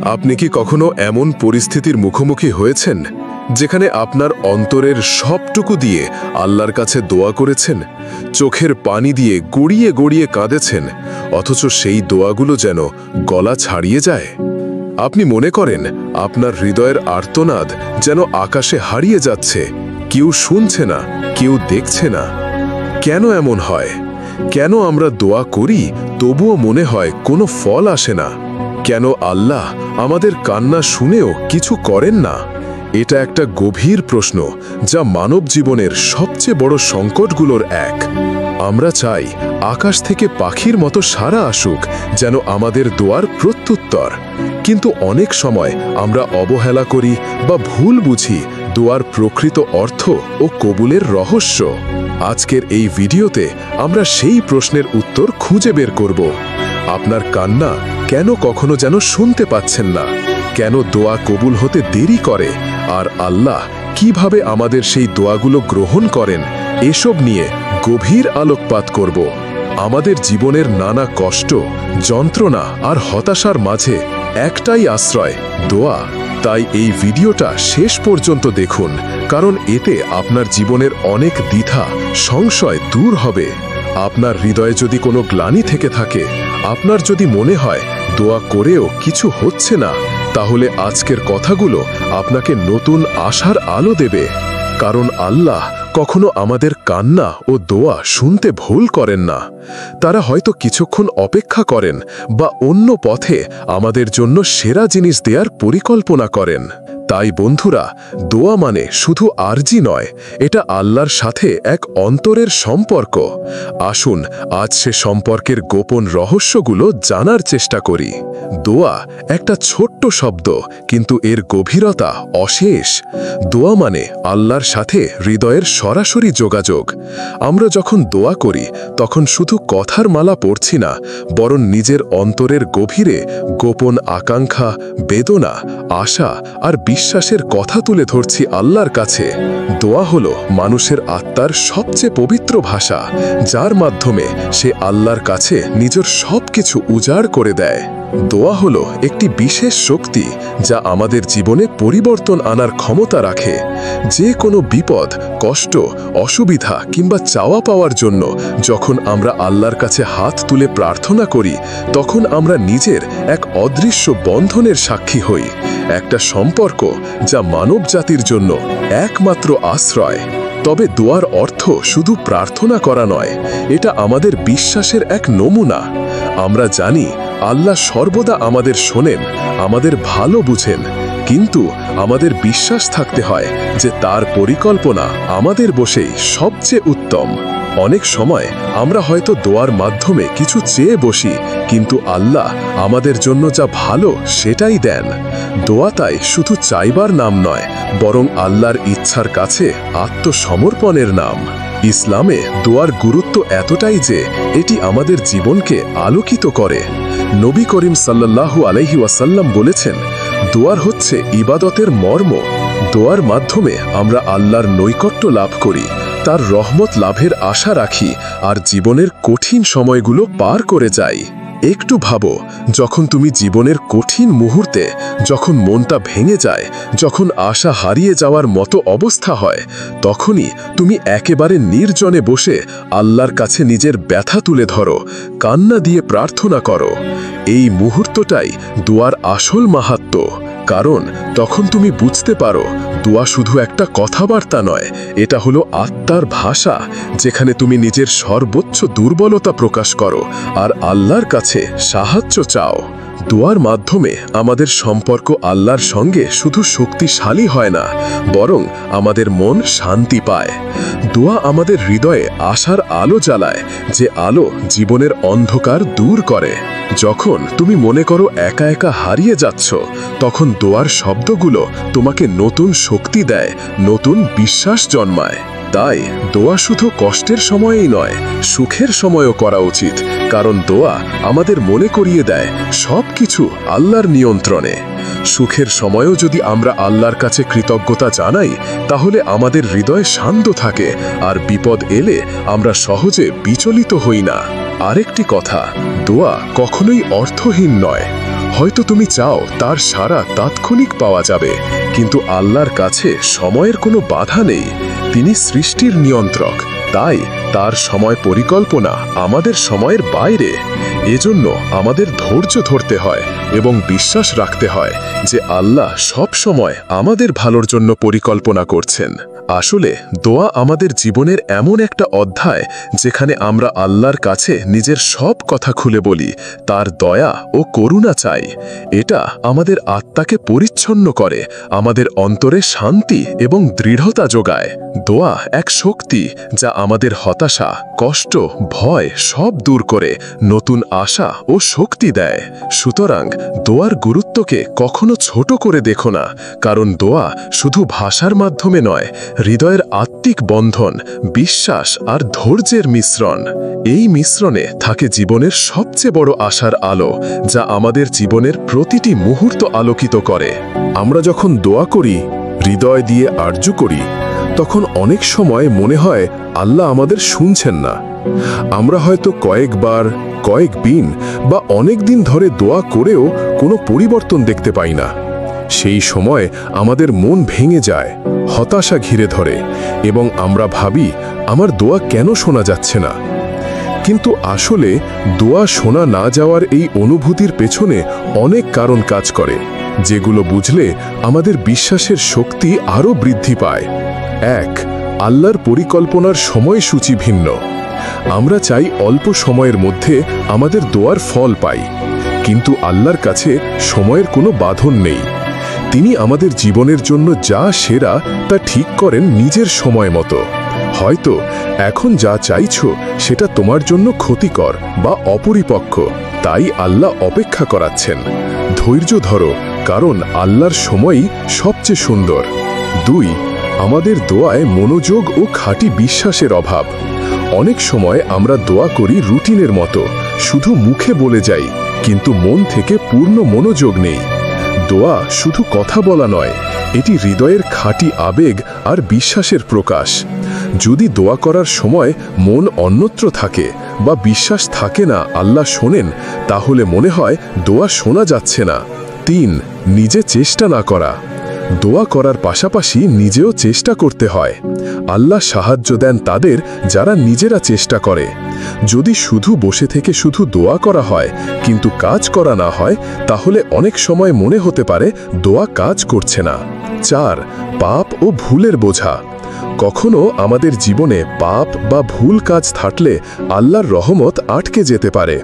আপনি কি কখনো এমন পরিস্থিতির মুখোমুখি হয়েছেন যেখানে আপনার অন্তরের সবটুকু দিয়ে আল্লাহর কাছে দোয়া করেছেন, চোখের পানি দিয়ে গড়িয়ে গড়িয়ে কাঁদেছেন, অথচ সেই দোয়াগুলো যেন গলা ছাড়িয়ে যায়? আপনি মনে করেন আপনার হৃদয়ের আর্তনাদ যেন আকাশে হারিয়ে যাচ্ছে, কেউ শুনছে না, কেউ দেখছে না। কেন এমন হয়? কেন আমরা দোয়া করি তবুও মনে হয় কোনো ফল আসে না? কেন আল্লাহ আমাদের কান্না শুনেও কিছু করেন না? এটা একটা গভীর প্রশ্ন যা মানব জীবনের সবচেয়ে বড় সংকটগুলোর এক। আমরা চাই আকাশ থেকে পাখির মতো সাড়া আসুক, যেন আমাদের দোয়ার প্রত্যুত্তর। কিন্তু অনেক সময় আমরা অবহেলা করি বা ভুল বুঝি দোয়ার প্রকৃত অর্থ ও কবুলের রহস্য। আজকের এই ভিডিওতে আমরা সেই প্রশ্নের উত্তর খুঁজে বের করব। আপনার কান্না কেন কখনো যেন শুনতে পাচ্ছেন না, কেন দোয়া কবুল হতে দেরি করে, আর আল্লাহ কিভাবে আমাদের সেই দোয়াগুলো গ্রহণ করেন, এসব নিয়ে গভীর আলোকপাত করব। আমাদের জীবনের নানা কষ্ট, যন্ত্রণা আর হতাশার মাঝে একটাই আশ্রয়, দোয়া। তাই এই ভিডিওটা শেষ পর্যন্ত দেখুন, কারণ এতে আপনার জীবনের অনেক দ্বিধা, সংশয় দূর হবে। আপনার হৃদয়ে যদি কোনো গ্লানি থেকে থাকে, আপনার যদি মনে হয় দোয়া করেও কিছু হচ্ছে না, তাহলে আজকের কথাগুলো আপনাকে নতুন আশার আলো দেবে। কারণ আল্লাহ কখনো আমাদের কান্না ও দোয়া শুনতে ভুল করেন না। তারা হয়তো কিছুক্ষণ অপেক্ষা করেন বা অন্য পথে আমাদের জন্য সেরা জিনিস দেওয়ার পরিকল্পনা করেন। তাই বন্ধুরা, দোয়া মানে শুধু আরজি নয়, এটা আল্লাহর সাথে এক অন্তরের সম্পর্ক। আসুন আজ সে সম্পর্কের গোপন রহস্যগুলো জানার চেষ্টা করি। দোয়া একটা ছোট্ট শব্দ, কিন্তু এর গভীরতা অশেষ। দোয়া মানে আল্লাহর সাথে হৃদয়ের সরাসরি যোগাযোগ। আমরা যখন দোয়া করি তখন শুধু কথার মালা পড়ছি না, বরং নিজের অন্তরের গভীরে গোপন আকাঙ্ক্ষা, বেদনা, আশা আর বিশ্বাসের কথা তুলে ধরছি আল্লাহর কাছে। দোয়া হলো মানুষের আত্মার সবচেয়ে পবিত্র ভাষা, যার মাধ্যমে সে আল্লাহর কাছে নিজের সবকিছু উজাড় করে দেয়। দোয়া হলো একটি বিশেষ শক্তি যা আমাদের জীবনে পরিবর্তন আনার ক্ষমতা রাখে। যে কোনো বিপদ, কষ্ট, অসুবিধা কিংবা চাওয়া পাওয়ার জন্য যখন আমরা আল্লাহর কাছে হাত তুলে প্রার্থনা করি, তখন আমরা নিজের এক অদৃশ্য বন্ধনের সাক্ষী হই, একটা সম্পর্ক যা মানব জাতির জন্য একমাত্র আশ্রয়। তবে দোয়ার অর্থ শুধু প্রার্থনা করা নয়, এটা আমাদের বিশ্বাসের এক নমুনা। আমরা জানি আল্লাহ সর্বদা আমাদের শোনেন, আমাদের ভালো বুঝেন, কিন্তু আমাদের বিশ্বাস থাকতে হয় যে তার পরিকল্পনা আমাদের বসেই সবচেয়ে উত্তম। অনেক সময় আমরা হয়তো দোয়ার মাধ্যমে কিছু চেয়ে বসি, কিন্তু আল্লাহ আমাদের জন্য যা ভালো সেটাই দেন। দোয়া তাই শুধু চাইবার নাম নয়, বরং আল্লাহর ইচ্ছার কাছে আত্মসমর্পণের নাম। ইসলামে দোয়ার গুরুত্ব এতটাই যে এটি আমাদের জীবনকে আলোকিত করে। নবী করিম সাল্লাল্লাহু আলাইহি ওয়াসাল্লাম বলেছেন, দোয়ার হচ্ছে ইবাদতের মর্ম। দোয়ার মাধ্যমে আমরা আল্লাহর নৈকট্য লাভ করি, তার রহমত লাভের আশা রাখি আর জীবনের কঠিন সময়গুলো পার করে যাই। একটু ভাবো, যখন তুমি জীবনের কঠিন মুহূর্তে, যখন মনটা ভেঙে যায়, যখন আশা হারিয়ে যাওয়ার মতো অবস্থা হয়, তখনই তুমি একেবারে নির্জনে বসে আল্লাহর কাছে নিজের ব্যথা তুলে ধরো, কান্না দিয়ে প্রার্থনা করো। এই মুহূর্তটাই দোয়ার আসল মাহাত্ম্য। কারণ তখন তুমি বুঝতে পারো দোয়া শুধু একটা কথাবার্তা নয়, এটা হলো আত্মার ভাষা, যেখানে তুমি নিজের সর্বোচ্চ দুর্বলতা প্রকাশ করো আর আল্লাহর কাছে সাহায্য চাও। দোয়ার মাধ্যমে আমাদের সম্পর্ক আল্লাহর সঙ্গে শুধু শক্তিশালী হয় না, বরং আমাদের মন শান্তি পায়। দোয়া আমাদের হৃদয়ে আশার আলো জ্বালায়, যে আলো জীবনের অন্ধকার দূর করে। যখন তুমি মনে করো একা একা হারিয়ে যাচ্ছ, তখন দোয়ার শব্দগুলো তোমাকে নতুন শক্তি দেয়, নতুন বিশ্বাস জন্মায়। তাই দোয়া শুধু কষ্টের সময়েই নয়, সুখের সময়ও করা উচিত, কারণ দোয়া আমাদের মনে করিয়ে দেয় সবকিছু আল্লাহর নিয়ন্ত্রণে। সুখের সময়ও যদি আমরা আল্লাহর কাছে কৃতজ্ঞতা জানাই, তাহলে আমাদের হৃদয় শান্ত থাকে আর বিপদ এলে আমরা সহজে বিচলিত হই না। আরেকটি কথা, দোয়া কখনোই অর্থহীন নয়। হয়তো তুমি চাও তার সাড়া তাৎক্ষণিক পাওয়া যাবে, কিন্তু আল্লাহর কাছে সময়ের কোনো বাধা নেই। তিনি সৃষ্টির নিয়ন্ত্রক, তাই তার সময় পরিকল্পনা আমাদের সময়ের বাইরে। এজন্য আমাদের ধৈর্য ধরতে হয় এবং বিশ্বাস রাখতে হয় যে আল্লাহ সব সময় আমাদের ভালোর জন্য পরিকল্পনা করছেন। আসলে দোয়া আমাদের জীবনের এমন একটা অধ্যায় যেখানে আমরা আল্লাহর কাছে নিজের সব কথা খুলে বলি, তার দয়া ও করুণা চাই। এটা আমাদের আত্মাকে পরিচ্ছন্ন করে, আমাদের অন্তরে শান্তি এবং দৃঢ়তা যোগায়। দোয়া এক শক্তি যা আমাদের হতাশা, কষ্ট, ভয় সব দূর করে নতুন আশা ও শক্তি দেয়। সুতরাং দোয়ার গুরুত্বকে কখনো ছোট করে দেখো না, কারণ দোয়া শুধু ভাষার মাধ্যমে নয়, হৃদয়ের আত্মিক বন্ধন, বিশ্বাস আর ধৈর্যের মিশ্রণ। এই মিশ্রণে থাকে জীবনের সবচেয়ে বড় আশার আলো, যা আমাদের জীবনের প্রতিটি মুহূর্ত আলোকিত করে। আমরা যখন দোয়া করি, হৃদয় দিয়ে আরজু করি, তখন অনেক সময় মনে হয় আল্লাহ আমাদের শুনছেন না। আমরা হয়তো কয়েকবার, কয়েকদিন বা অনেক দিন ধরে দোয়া করেও কোনো পরিবর্তন দেখতে পাই না। সেই সময় আমাদের মন ভেঙে যায়, হতাশা ঘিরে ধরে এবং আমরা ভাবি আমার দোয়া কেন শোনা যাচ্ছে না। কিন্তু আসলে দোয়া শোনা না যাওয়ার এই অনুভূতির পেছনে অনেক কারণ কাজ করে, যেগুলো বুঝলে আমাদের বিশ্বাসের শক্তি আরও বৃদ্ধি পায়। 1. আল্লাহর পরিকল্পনার সময়সূচি ভিন্ন। আমরা চাই অল্প সময়ের মধ্যে আমাদের দোয়ার ফল পাই, কিন্তু আল্লাহর কাছে সময়ের কোনো বাঁধন নেই। তিনি আমাদের জীবনের জন্য যা সেরা তা ঠিক করেন নিজের সময় মতো। হয়তো এখন যা চাইছো সেটা তোমার জন্য ক্ষতিকর বা অপরিপক্ক, তাই আল্লাহ অপেক্ষা করাচ্ছেন। ধৈর্য ধরো, কারণ আল্লাহর সময়ই সবচেয়ে সুন্দর। 2. আমাদের দোয়ায় মনোযোগ ও খাঁটি বিশ্বাসের অভাব। অনেক সময় আমরা দোয়া করি রুটিনের মতো, শুধু মুখে বলে যাই, কিন্তু মন থেকে পূর্ণ মনোযোগ নেই। দোয়া শুধু কথা বলা নয়, এটি হৃদয়ের খাঁটি আবেগ আর বিশ্বাসের প্রকাশ। যদি দোয়া করার সময় মন অন্যত্র থাকে বা বিশ্বাস থাকে না আল্লাহ শোনেন, তাহলে মনে হয় দোয়া শোনা যাচ্ছে না। 3. নিজে চেষ্টা না করা। দোয়া করার পাশাপাশি নিজেও চেষ্টা করতে হয়। আল্লাহ সাহায্য দেন তাদের যারা নিজেরা চেষ্টা করে। যদি শুধু বসে থেকে শুধু দোয়া করা হয় কিন্তু কাজ করা না হয়, তাহলে অনেক সময় মনে হতে পারে দোয়া কাজ করছে না। 4. পাপ ও ভুলের বোঝা। কখনো আমাদের জীবনে পাপ বা ভুল কাজ থাকলে আল্লাহর রহমত আটকে যেতে পারে।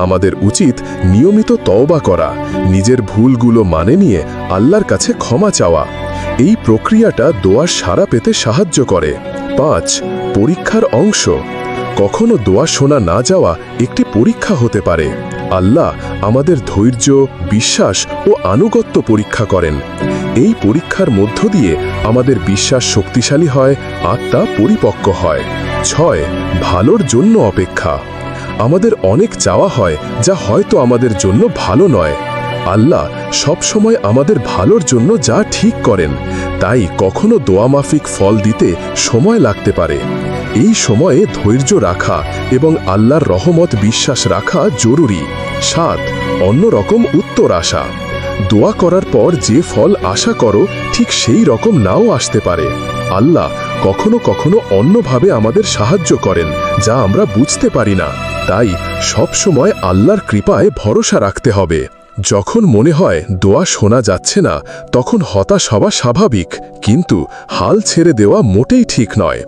আমাদের উচিত নিয়মিত তওবা করা, নিজের ভুলগুলো মানে নিয়ে আল্লাহর কাছে ক্ষমা চাওয়া। এই প্রক্রিয়াটা দোয়ার সাড়া পেতে সাহায্য করে। 5. পরীক্ষার অংশ। কখনো দোয়া শোনা না যাওয়া একটি পরীক্ষা হতে পারে। আল্লাহ আমাদের ধৈর্য, বিশ্বাস ও আনুগত্য পরীক্ষা করেন। এই পরীক্ষার মধ্য দিয়ে আমাদের বিশ্বাস শক্তিশালী হয়, আত্মা পরিপক্ক হয়। 6. ভালোর জন্য অপেক্ষা। আমাদের অনেক চাওয়া হয় যা হয়তো আমাদের জন্য ভালো নয়। আল্লাহ সবসময় আমাদের ভালোর জন্য যা ঠিক করেন, তাই কখনো দোয়া মাফিক ফল দিতে সময় লাগতে পারে। এই সময়ে ধৈর্য রাখা এবং আল্লাহর রহমত বিশ্বাস রাখা জরুরি। 7. অন্যরকম উত্তর আসা। দোয়া করার পর যে ফল আশা করো ঠিক সেই রকম নাও আসতে পারে। আল্লাহ কখনো কখনো অন্যভাবে আমাদের সাহায্য করেন যা আমরা বুঝতে পারি না। তাই সবসময় আল্লাহর কৃপায় ভরসা রাখতে হবে। যখন মনে হয় দোয়া শোনা যাচ্ছে না, তখন হতাশ হওয়া স্বাভাবিক, কিন্তু হাল ছেড়ে দেওয়া মোটেই ঠিক নয়।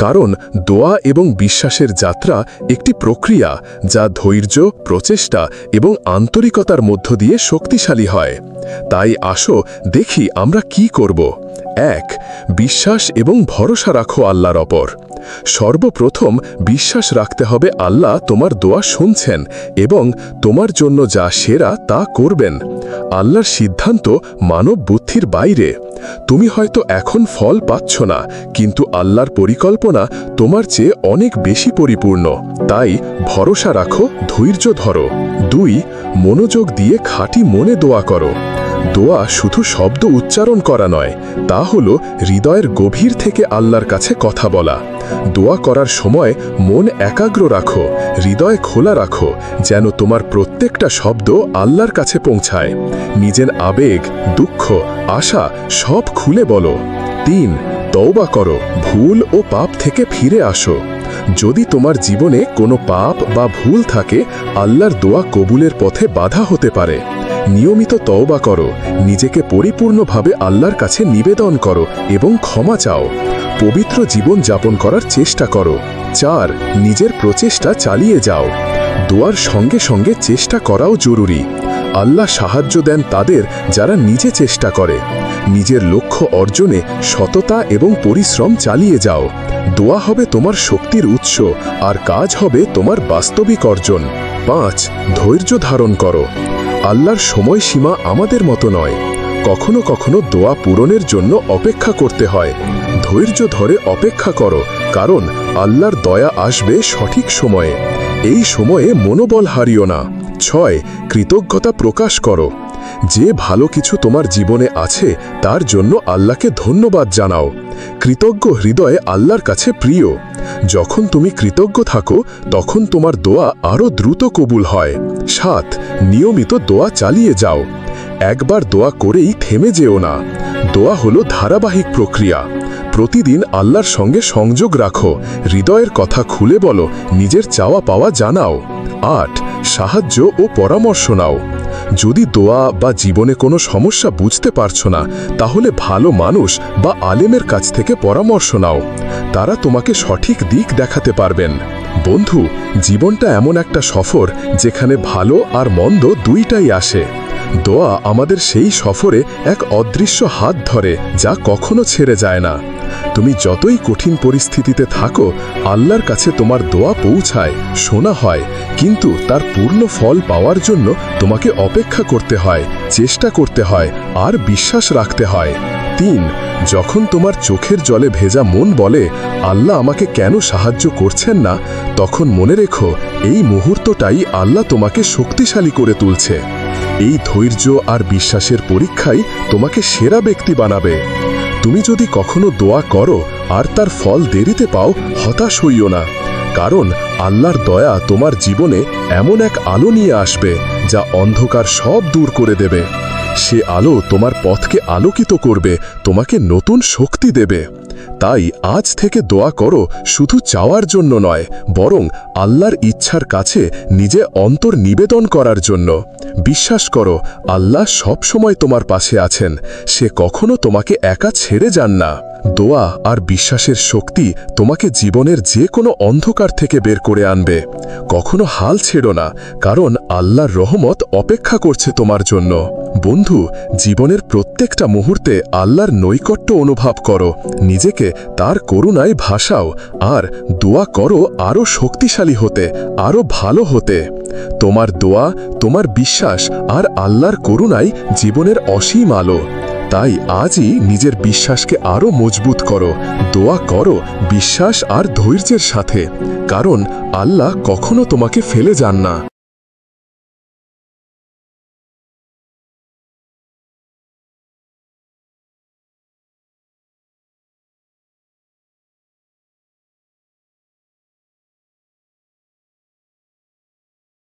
কারণ দোয়া এবং বিশ্বাসের যাত্রা একটি প্রক্রিয়া যা ধৈর্য, প্রচেষ্টা এবং আন্তরিকতার মধ্য দিয়ে শক্তিশালী হয়। তাই আসো দেখি আমরা কি করব। 1. বিশ্বাস এবং ভরসা রাখো আল্লাহর ওপর। সর্বপ্রথম বিশ্বাস রাখতে হবে আল্লাহ তোমার দোয়া শুনছেন এবং তোমার জন্য যা সেরা তা করবেন। আল্লাহর সিদ্ধান্ত মানব বুদ্ধির বাইরে। তুমি হয়তো এখন ফল পাচ্ছ না, কিন্তু আল্লাহর পরিকল্পনা তোমার চেয়ে অনেক বেশি পরিপূর্ণ। তাই ভরসা রাখো, ধৈর্য ধরো। 2. মনোযোগ দিয়ে খাঁটি মনে দোয়া করো। দোয়া শুধু শব্দ উচ্চারণ করা নয়, তা হলো হৃদয়ের গভীর থেকে আল্লাহর কাছে কথা বলা। দোয়া করার সময় মন একাগ্র রাখো, হৃদয় খোলা রাখো, যেন তোমার প্রত্যেকটা শব্দ আল্লাহর কাছে পৌঁছায়। নিজের আবেগ, দুঃখ, আশা সব খুলে বলো। 3. তওবা করো, ভুল ও পাপ থেকে ফিরে আসো। যদি তোমার জীবনে কোনো পাপ বা ভুল থাকে, আল্লাহর দোয়া কবুলের পথে বাধা হতে পারে। নিয়মিত তওবা করো, নিজেকে পরিপূর্ণভাবে আল্লাহর কাছে নিবেদন করো এবং ক্ষমা চাও। পবিত্র জীবন যাপন করার চেষ্টা করো। 4. নিজের প্রচেষ্টা চালিয়ে যাও। দোয়ার সঙ্গে সঙ্গে চেষ্টা করাও জরুরি। আল্লাহ সাহায্য দেন তাদের যারা নিজে চেষ্টা করে। নিজের লক্ষ্য অর্জনে সততা এবং পরিশ্রম চালিয়ে যাও। দোয়া হবে তোমার শক্তির উৎস, আর কাজ হবে তোমার বাস্তবিক অর্জন। 5. ধৈর্য ধারণ করো। আল্লাহর সময়সীমা আমাদের মতো নয়। কখনো কখনো দোয়া পূরণের জন্য অপেক্ষা করতে হয়। ধৈর্য ধরে অপেক্ষা করো, কারণ আল্লাহর দয়া আসবে সঠিক সময়ে। এই সময়ে মনোবল হারিও না। 6. কৃতজ্ঞতা প্রকাশ করো। যে ভালো কিছু তোমার জীবনে আছে তার জন্য আল্লাহকে ধন্যবাদ জানাও। কৃতজ্ঞ হৃদয়ে আল্লাহর কাছে প্রিয়। যখন তুমি কৃতজ্ঞ থাকো তখন তোমার দোয়া আরও দ্রুত কবুল হয়। 7. নিয়মিত দোয়া চালিয়ে যাও। একবার দোয়া করেই থেমে যেও না। দোয়া হলো ধারাবাহিক প্রক্রিয়া। প্রতিদিন আল্লাহর সঙ্গে সংযোগ রাখো, হৃদয়ের কথা খুলে বলো, নিজের চাওয়া পাওয়া জানাও। 8. সাহায্য ও পরামর্শ নাও। যদি দোয়া বা জীবনে কোনো সমস্যা বুঝতে পারছো না, তাহলে ভালো মানুষ বা আলেমের কাছ থেকে পরামর্শ নাও। তারা তোমাকে সঠিক দিক দেখাতে পারবেন। বন্ধু, জীবনটা এমন একটা সফর যেখানে ভালো আর মন্দ দুইটাই আসে। দোয়া আমাদের সেই সফরে এক অদৃশ্য হাত ধরে, যা কখনো ছেড়ে যায় না। তুমি যতই কঠিন পরিস্থিতিতে থাকো, আল্লাহর কাছে তোমার দোয়া পৌঁছায়, শোনা হয়, কিন্তু তার পূর্ণ ফল পাওয়ার জন্য তোমাকে অপেক্ষা করতে হয়, চেষ্টা করতে হয় আর বিশ্বাস রাখতে হয়। 3. যখন তোমার চোখের জলে ভেজা মন বলে, আল্লাহ আমাকে কেন সাহায্য করছেন না, তখন মনে রেখো, এই মুহূর্তটাই আল্লাহ তোমাকে শক্তিশালী করে তুলছে। এই ধৈর্য আর বিশ্বাসের পরীক্ষাই তোমাকে সেরা ব্যক্তি বানাবে। তুমি যদি কখনো দোয়া করো আর তার ফল দেরিতে পাও, হতাশ হইও না, কারণ আল্লাহর দয়া তোমার জীবনে এমন এক আলো নিয়ে আসবে যা অন্ধকার সব দূর করে দেবে। সে আলো তোমার পথকে আলোকিত করবে, তোমাকে নতুন শক্তি দেবে। তাই আজ থেকে দোয়া করো শুধু চাওয়ার জন্য নয়, বরং আল্লাহর ইচ্ছার কাছে নিজে অন্তর নিবেদন করার জন্য। বিশ্বাস করো, আল্লাহ সব সময় তোমার পাশে আছেন। সে কখনো তোমাকে একা ছেড়ে যান না। দোয়া আর বিশ্বাসের শক্তি তোমাকে জীবনের যে কোনো অন্ধকার থেকে বের করে আনবে। কখনো হাল ছেড়ো না, কারণ আল্লাহর রহমত অপেক্ষা করছে তোমার জন্য। বন্ধু, জীবনের প্রত্যেকটা মুহূর্তে আল্লাহর নৈকট্য অনুভব করো, নিজেকে তার করুণায় ভাসাও, আর দোয়া করো আরও শক্তিশালী হতে, আরও ভালো হতে। তোমার দোয়া, তোমার বিশ্বাস আর আল্লাহর করুণাই জীবনের অসীম আলো। তাই আজই নিজের বিশ্বাসকে আরও মজবুত করো, দোয়া করো বিশ্বাস আর ধৈর্যের সাথে, কারণ আল্লাহ কখনো তোমাকে ফেলে যান না।